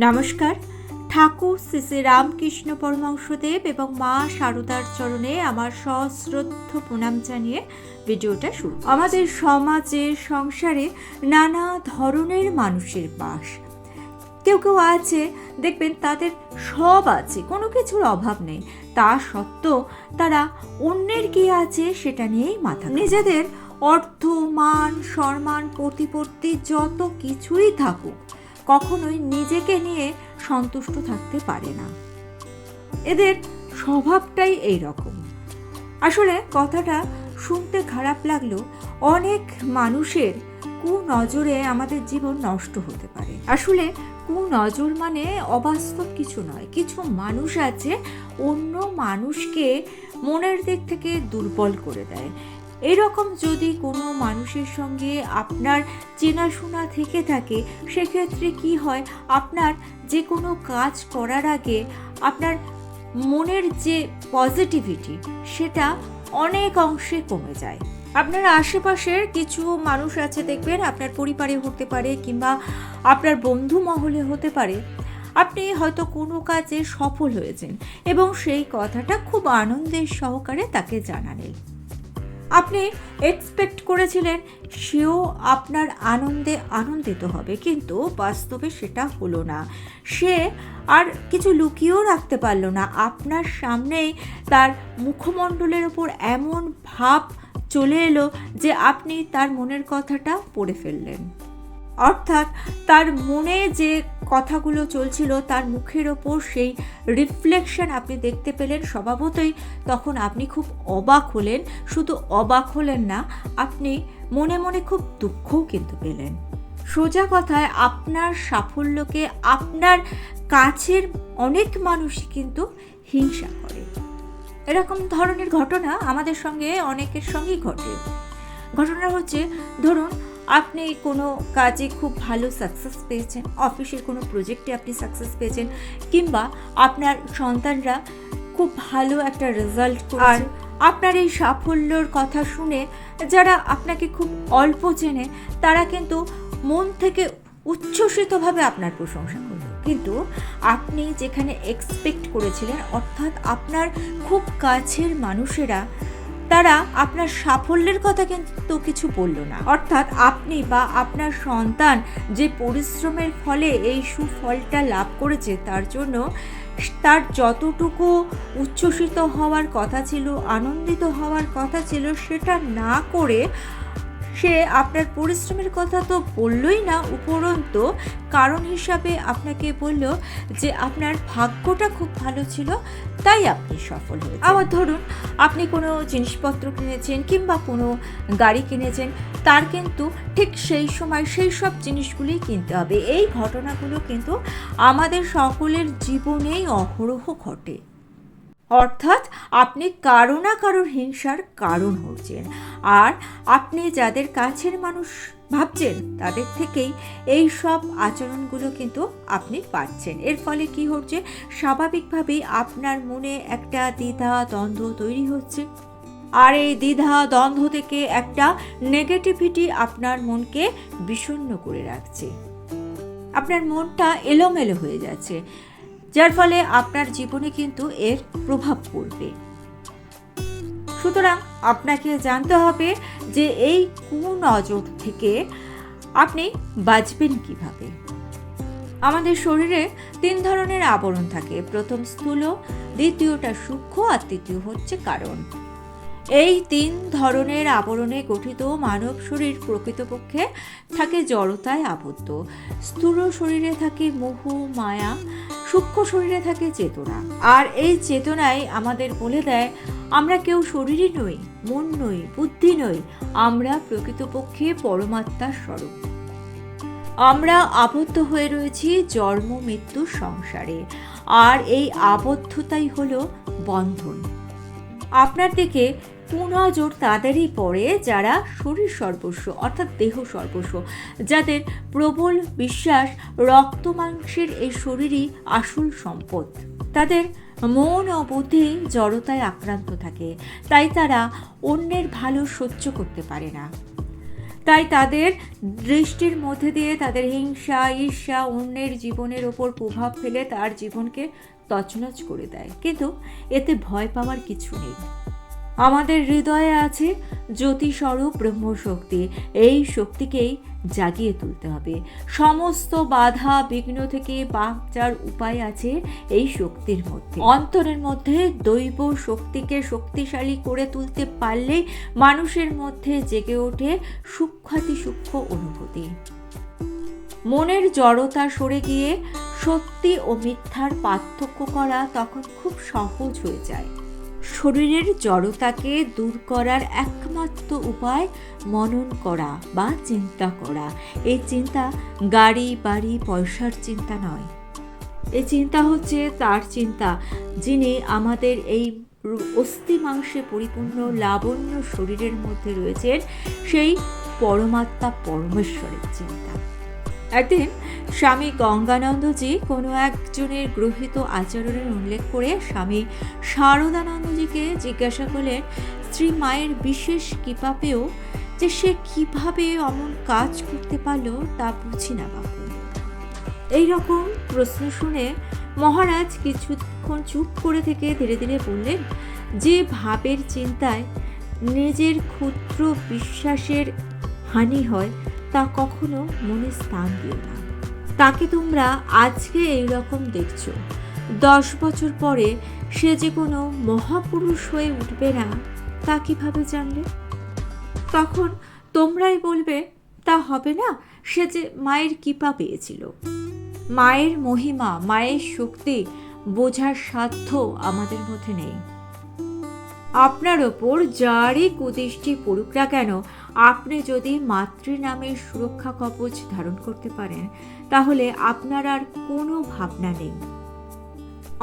নমস্কার। ঠাকুর শ্রী শ্রী রামকৃষ্ণ পরমহংসদেব এবং মা শারদার চরণে আমার সশ্রদ্ধ প্রণাম জানিয়ে ভিডিওটা শুরু। আমাদের সমাজে সংসারে নানা ধরনের মানুষের বাস। কেউ কেউ আছে দেখবেন তাদের সব আছে, কোনো কিছুর অভাব নেই, তা সত্ত্বেও তারা অন্যের কি আছে সেটা নিয়েই মাথা। নিজেদের অর্থ, মান, সম্মান, প্রতিপত্তি যত কিছুই থাকুক, কখনোই নিজেকে নিয়ে সন্তুষ্ট থাকতে পারে না। এদের স্বভাবটাই এই রকম। আসলে কথাটা শুনতে খারাপ লাগলেও অনেক মানুষের কুনজরে আমাদের জীবন নষ্ট হতে পারে। আসলে কুনজর মানে অবাস্তব কিছু নয়। কিছু মানুষ আছে অন্য মানুষকে মনের দিক থেকে দুর্বল করে দেয়। এরকম যদি কোনো মানুষের সঙ্গে আপনার চেনাশোনা থেকে থাকে, সেক্ষেত্রে কি হয়, আপনার যে কোনো কাজ করার আগে আপনার মনের যে পজিটিভিটি সেটা অনেক অংশে কমে যায়। আপনার আশেপাশের কিছু মানুষ আছে দেখবেন, আপনার পরিবারে হতে পারে কিংবা আপনার বন্ধু মহলে হতে পারে, আপনি হয়তো কোনো কাজে সফল হয়েছেন এবং সেই কথাটা খুব আনন্দের সহকারে তাকে জানালেন। আপনি এক্সপেক্ট করেছিলেন সেও আপনার আনন্দে আনন্দিত হবে, কিন্তু বাস্তবে সেটা হলো না। সে আর কিছু লুকিয়েও রাখতে পারল না। আপনার সামনেই তার মুখমণ্ডলের ওপর এমন ভাব চলে এলো যে আপনি তার মনের কথাটা পড়ে ফেললেন। অর্থাৎ তার মনে যে কথাগুলো চলছিল তার মুখের ওপর সেই রিফ্লেকশন আপনি দেখতে পেলেন। স্বভাবতই তখন আপনি খুব অবাক হলেন। শুধু অবাক হলেন না, আপনি মনে মনে খুব দুঃখও কিন্তু পেলেন। সোজা কথায় আপনার সাফল্যকে আপনার কাছের অনেক মানুষই কিন্তু হিংসা করে। এরকম ধরনের ঘটনা আমাদের সঙ্গে অনেকের সঙ্গেই ঘটে। ঘটনা হচ্ছে, ধরুন আপনি কোনো কাজে খুব ভালো সাকসেস পেয়েছেন, অফিসের কোনো প্রজেক্টে আপনি সাকসেস পেয়েছেন, কিংবা আপনার সন্তানরা খুব ভালো একটা রেজাল্ট করেছে। আপনার এই সাফল্যর কথা শুনে যারা আপনাকে খুব অল্প চেনে তারা কিন্তু মন থেকে উচ্ছ্বসিতভাবে আপনার প্রশংসা করল। কিন্তু আপনি যেখানে এক্সপেক্ট করেছিলেন, অর্থাৎ আপনার খুব কাছের মানুষেরা, তারা আপনার সাফল্যের কথা কিন্তু কিছু বলল না। অর্থাৎ আপনি বা আপনার সন্তান যে পরিশ্রমের ফলে এই সুফলটা লাভ করেছে, তার জন্য তার যতটুকু উচ্ছ্বসিত হওয়ার কথা ছিল, আনন্দিত হওয়ার কথা ছিল, সেটা না করে সে আপনার পরিশ্রমের কথা তো বললই না, উপরন্তু কারণ হিসাবে আপনাকে বলল যে আপনার ভাগ্যটা খুব ভালো ছিল, তাই আপনি সফল হয়েছেন। আবার ধরুন আপনি কোনো জিনিসপত্র কিনেছেন কিংবা কোনো গাড়ি কিনেছেন, তার কিন্তু ঠিক সেই সময় সেই সব জিনিসগুলি কিনতে হবে। এই ঘটনাগুলো কিন্তু আমাদের সকলের জীবনেই অহরহ ঘটে। অর্থাৎ আপনি কারো না কারোর হিংসার কারণ হচ্ছেন, আর আপনি যাদের কাছের মানুষ ভাবছেন তাদের থেকেই এই সব আচরণগুলো কিন্তু আপনি পাচ্ছেন। এর ফলে কি হচ্ছে, স্বাভাবিকভাবেই আপনার মনে একটা দ্বিধা দ্বন্দ্ব তৈরি হচ্ছে, আর এই দ্বিধা দ্বন্দ্ব থেকে একটা নেগেটিভিটি আপনার মনকে বিষণ্ণ করে রাখছে। আপনার মনটা এলোমেলো হয়ে যাচ্ছে, যার ফলে আপনার জীবনে কিন্তু এর প্রভাব পড়বে। সুতরাং আপনাকে জানতে হবে যে এই কুনজর থেকে আপনি বাঁচবেন কিভাবে। আমাদের শরীরে 3 ধরনের আবরণ থাকে। প্রথম স্থূল, দ্বিতীয়টা সূক্ষ্ম, আর তৃতীয় হচ্ছে কারণ। এই 3 ধরনের আবরণে গঠিত মানব শরীর প্রকৃতপক্ষে থাকে জড়তায় আবদ্ধ। স্থূল শরীরে থাকে মোহ মায়া, সূক্ষ্ম শরীরে থাকে চেতনা। আর এই চেতনাই আমাদের বলে দেয় আমরা কেউ শরীরই নই, মন নই, বুদ্ধি নই, আমরা প্রকৃতপক্ষে পরমাত্মার স্বরূপ। আমরা আবদ্ধ হয়ে রয়েছি জন্ম মৃত্যুর সংসারে, আর এই আবদ্ধতাই হলো বন্ধন। আপনার দিকে কুনজর তাদেরই পড়ে যারা শরীর সর্বস্ব, অর্থাৎ দেহ সর্বস্ব, যাদের প্রবল বিশ্বাস রক্ত মাংসের এই শরীরই আসল সম্পদ। তাদের মন ও বুদ্ধি জড়তায় আক্রান্ত থাকে, তাই তারা অন্যের ভালো সহ্য করতে পারে না। তাই তাদের দৃষ্টির মধ্যে দিয়ে তাদের হিংসা, ঈর্ষা অন্যের জীবনের ওপর প্রভাব ফেলে তার জীবনকে তছনছ করে দেয়। কিন্তু এতে ভয় পাওয়ার কিছু নেই। আমাদের হৃদয়ে আছে জ্যোতিস্বরূপ ব্রহ্মশক্তি। এই শক্তিকেই জাগিয়ে তুলতে হবে। সমস্ত বাধা বিঘ্ন থেকে বাঁচার উপায় আছে এই শক্তির মধ্যে। অন্তরের মধ্যে দৈব শক্তিকে শক্তিশালী করে তুলতে পারলেই মানুষের মধ্যে জেগে ওঠে সূক্ষ্মাতিসূক্ষ্ম অনুভূতি। মনের জড়তা সরে গিয়ে সত্যি ও মিথ্যার পার্থক্য করা তখন খুব সহজ হয়ে যায়। শরীরের জড়তাকে দূর করার একমাত্র উপায় মনন করা বা চিন্তা করা। এই চিন্তা গাড়ি বাড়ি পয়সার চিন্তা নয়। এই চিন্তা হচ্ছে তার চিন্তা যিনি আমাদের এই অস্থি মাংসে পরিপূর্ণ লাবণ্য শরীরের মধ্যে রয়েছেন, সেই পরমাত্মা পরমেশ্বরের চিন্তা। একদিন স্বামী গঙ্গানন্দজি কোনো একজনের গৃহীত আচরণের উল্লেখ করে স্বামী শারদানন্দজিকে জিজ্ঞাসা করলেন, স্ত্রী মায়ের বিশেষ কৃপা পেয়েও যে সে কিভাবে অমন কাজ করতে পারলো তা বুঝি না বাপু। এইরকম প্রশ্ন শুনে মহারাজ কিছুক্ষণ চুপ করে থেকে ধীরে ধীরে বললেন, যে ভাবের চিন্তায় নিজের ক্ষুদ্র বিশ্বাসের হানি হয় তা কখনো মনে স্থান দিও না। তাকে তোমরা আজকে এইরকম দেখছো, 10 বছর পরে সে যে কোনো মহাপুরুষ হয়ে উঠবে না তা কিভাবে জানলে? তখন তোমরাই বলবে তা হবে না, সে যে মায়ের কৃপা পেয়েছিল। মায়ের মহিমা, মায়ের শক্তি বোঝার সাধ্য আমাদের মধ্যে নেই। আপনার ওপর যারই কুদৃষ্টি পড়ুক না কেন, আপনি যদি মাতৃ নামের সুরক্ষা কবচ ধারণ করতে পারেন তাহলে আপনার আর কোনো ভাবনা নেই।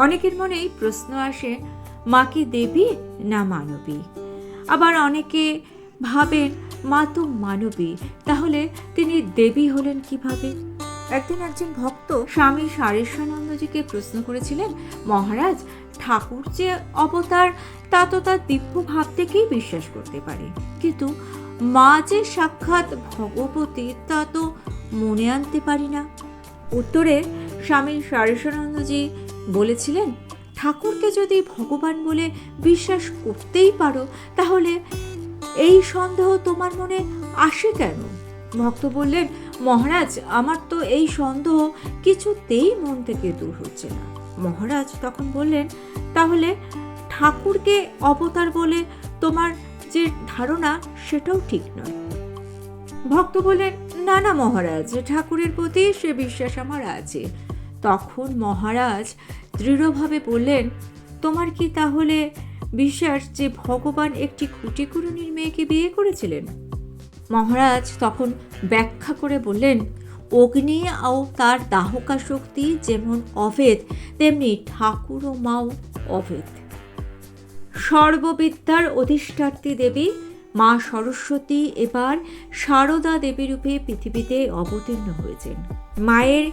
অনেকের মনেই প্রশ্ন আসে, মা কি দেবী না মানবী? আবার অনেকে ভাবেন মা তো মানবী, তাহলে তিনি দেবী হলেন কিভাবে? একদিন একজন ভক্ত স্বামী সারেশ্বরানন্দজিকে প্রশ্ন করেছিলেন, মহারাজ, ঠাকুর যে অবতার তা তো তার দিব্য ভাব থেকেই বিশ্বাস করতে পারে, কিন্তু মা যে সাক্ষাৎ ভগবতী তা তো মনে আনতে পারি না। উত্তরে স্বামী সারেশ্বরানন্দজি বলেছিলেন, ঠাকুরকে যদি ভগবান বলে বিশ্বাস করতেই পারো তাহলে এই সন্দেহ তোমার মনে আসে কেন? ভক্ত বললেন, মহারাজ, আমার তো এই সন্দেহ কিছুতেই মন থেকে দূর হচ্ছে না। মহারাজ তখন বললেন, তাহলে ঠাকুরকে অবতার বলে তোমার যে ধারণা সেটাও ঠিক নয়। ভক্ত বললেন, না না মহারাজ, ঠাকুরের প্রতি সে বিশ্বাস আমার আছে। তখন মহারাজ দৃঢ়ভাবে বললেন, তোমার কি তাহলে বিশ্বাস যে ভগবান একটি খুঁটিকুরুনির মেয়েকে বিয়ে করেছিলেন? মহারাজ তখন ব্যাখ্যা করে বললেন, অগ্নি ও তার দাহকা শক্তি যেমন অভেদ, তেমনি ঠাকুর ও মাও অভেদ। সর্ববিদ্যার অধিষ্ঠাত্রী দেবী মা সরস্বতী এবার সারদা দেবী রূপে পৃথিবীতে অবতীর্ণ হয়েছেন। মায়ের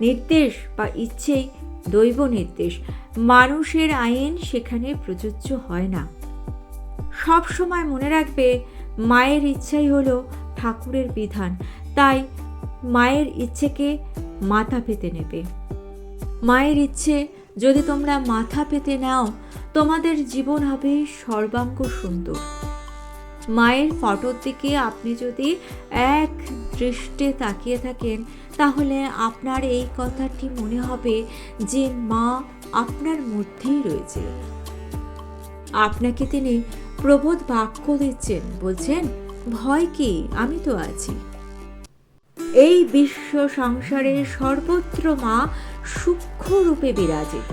নির্দেশ বা ইচ্ছেই দৈব নির্দেশ, মানুষের আইন সেখানে প্রযোজ্য হয় না। সব সময় মনে রাখবে, মায়ের ইচ্ছাই হলো ঠাকুরের বিধান, তাই মায়ের ইচ্ছেকে মাথা পেতে নেবে। মায়ের ইচ্ছে যদি তোমরা মাথা পেতে নাও, তোমাদের জীবন হবে সর্বাঙ্গ সুন্দর। মায়ের ফটোর দিকে আপনি যদি এক দৃষ্টে তাকিয়ে থাকেন তাহলে আপনার এই কথাটি মনে হবে যে মা আপনার মধ্যেই রয়েছে। আপনাকে তিনি প্রবোধ বাক্য দিচ্ছেন, বলছেন, ভয় কি, আমি তো আছি। এই বিশ্ব সংসারে সর্বত্র মা সূক্ষ্ম রূপে বিরাজিত।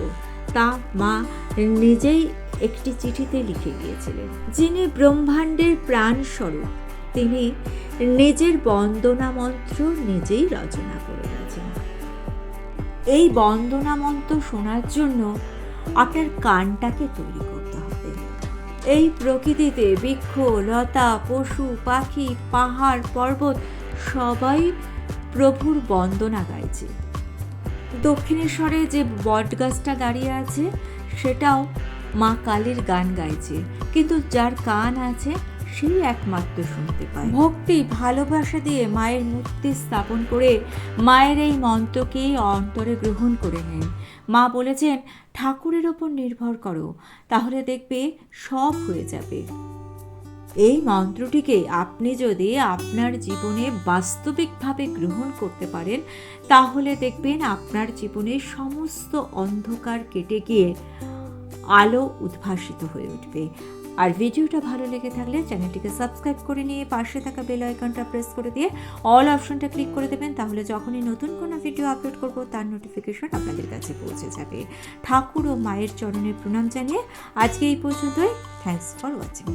তা মা নিজেই একটি চিঠিতে লিখে গিয়েছিলেন। যিনি ব্রহ্মাণ্ডের প্রাণ স্বরূপ, তিনি নিজের বন্দনা মন্ত্র নিজেই রচনা করে গেছেন। এই বন্দনা মন্ত্র শোনার জন্য আপনার কানটাকে তৈরি করতে হবে। এই প্রকৃতিতে বৃক্ষ, লতা, পশু, পাখি, পাহাড়, পর্বত সবাই প্রভুর বন্দনা গাইছে। দক্ষিণেশ্বরে যে বটগাছটা দাঁড়িয়ে আছে সেটাও মা কালীর গান গাইছে, কিন্তু যার কান আছে সেই একমাত্র শুনতে পায়। ভক্তি ভালোবাসা দিয়ে মায়ের মূর্তি স্থাপন করে মায়ের এই মন্ত্রকে অন্তরে গ্রহণ করে নিন। মা বলেছেন, ঠাকুরের ওপর নির্ভর করো, তাহলে দেখবে সব হয়ে যাবে। এই মন্ত্রটিকে আপনি যদি আপনার জীবনে বাস্তবিকভাবে গ্রহণ করতে পারেন, তাহলে দেখবেন আপনার জীবনে সমস্ত অন্ধকার কেটে গিয়ে আলো উদ্ভাসিত হয়ে উঠবে। আর ভিডিওটা ভালো লেগে থাকলে চ্যানেলটিকে সাবস্ক্রাইব করে নিয়ে পাশে থাকা বেল আইকনটা প্রেস করে দিয়ে অল অপশনটা ক্লিক করে দেবেন, তাহলে যখনই নতুন কোনো ভিডিও আপলোড করব তার নোটিফিকেশন আপনাদের কাছে পৌঁছে যাবে। ঠাকুর ও মায়ের চরণে প্রণাম জানিয়ে আজকে এই পর্যন্তই। Thanks for watching.